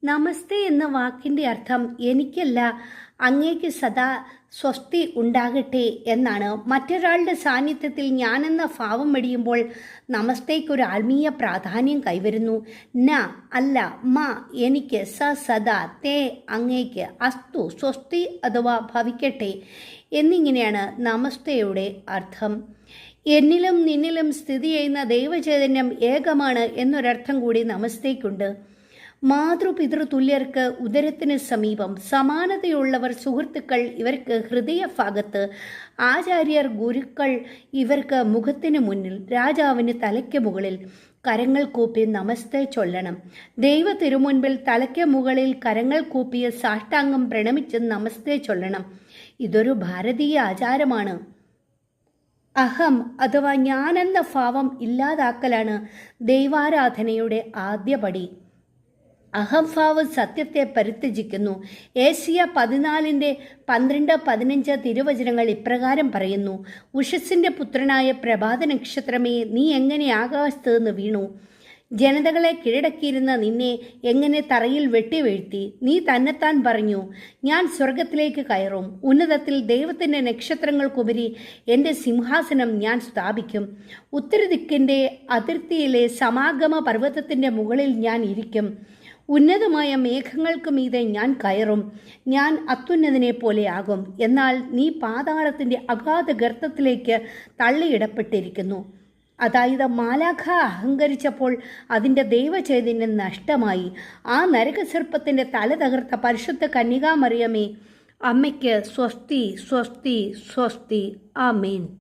നമസ്തേ എന്ന വാക്കിൻ്റെ അർത്ഥം എനിക്കല്ല, അങ്ങേക്ക് സദാ സ്വസ്തി ഉണ്ടാകട്ടെ എന്നാണ്. മറ്റൊരാളുടെ സാന്നിധ്യത്തിൽ ഞാനെന്ന ഭാവം വെടിയുമ്പോൾ നമസ്തേക്കൊരു ആത്മീയ പ്രാധാന്യം കൈവരുന്നു. ന അല്ല, മ എനിക്ക്, സ സദാ, തേ അങ്ങേക്ക്, അസ്തു സ്വസ്തി അഥവാ ഭവിക്കട്ടെ എന്നിങ്ങനെയാണ് നമസ്തയുടെ അർത്ഥം. എന്നിലും നിന്നിലും സ്ഥിതി ചെയ്യുന്ന ദൈവചൈതന്യം ഏകമാണ് എന്നൊരർത്ഥം കൂടി നമസ്തേക്കുണ്ട്. മാതൃപിതൃ തുല്യർക്ക് ഉദരത്തിന് സമീപം, സമാനതയുള്ളവർ സുഹൃത്തുക്കൾ ഇവർക്ക് ഹൃദയഭാഗത്ത്, ആചാര്യർ ഗുരുക്കൾ ഇവർക്ക് മുഖത്തിന് മുന്നിൽ, രാജാവിന് തലയ്ക്ക് മുകളിൽ. കരങ്ങൾ കൂപ്പി നമസ്തേ ചൊല്ലണം. ദൈവ തിരുമുൻപിൽ തലയ്ക്ക് മുകളിൽ കരങ്ങൾ കൂപ്പിയ സാഷ്ടാംഗം പ്രണമിച്ച് നമസ്തേ ചൊല്ലണം. ഇതൊരു ഭാരതീയ ആചാരമാണ്. അഹം അഥവാ ഞാനെന്ന ഭാവം ഇല്ലാതാക്കലാണ് ദൈവാരാധനയുടെ ആദ്യപടി. അഹംഭാവം സത്യത്തെ പരിത്യജിക്കുന്നു. ഏഷ്യ 14:12-15 തിരുവചനങ്ങൾ ഇപ്രകാരം പറയുന്നു: ഉഷസ്സിന്റെ പുത്രനായ പ്രഭാത നക്ഷത്രമേ, നീ എങ്ങനെ ആകാശത്ത് നിന്ന് വീണു? ജനതകളെ കീഴടക്കിയിരുന്ന നിന്നെ എങ്ങനെ തറയിൽ വെട്ടിവീഴ്ത്തി? നീ തന്നെത്താൻ പറഞ്ഞു, ഞാൻ സ്വർഗത്തിലേക്ക് കയറും, ഉന്നതത്തിൽ ദൈവത്തിൻ്റെ നക്ഷത്രങ്ങൾക്കുപരി എൻ്റെ സിംഹാസനം ഞാൻ സ്ഥാപിക്കും, ഉത്തരദിക്കിൻ്റെ അതിർത്തിയിലെ സമാഗമ പർവ്വതത്തിൻ്റെ മുകളിൽ ഞാൻ ഇരിക്കും, ഉന്നതമായ മേഘങ്ങൾക്ക് മീതെ ഞാൻ കയറും, ഞാൻ അത്യുന്നതനെ പോലെ ആകും. എന്നാൽ നീ പാതാളത്തിൻ്റെ അഗാധ ഗർത്തത്തിലേക്ക് തള്ളിയിടപ്പെട്ടിരിക്കുന്നു. അതായത് മാലാഖ അഹങ്കരിച്ചപ്പോൾ അതിൻ്റെ ദൈവചൈതന്യം നഷ്ടമായി. ആ നരകസർപ്പത്തിൻ്റെ തല തകർത്ത പരിശുദ്ധ കന്യകാമറിയമേ, അമ്മയ്ക്ക് സ്വസ്തി സ്വസ്തി സ്വസ്തി. ആമേൻ.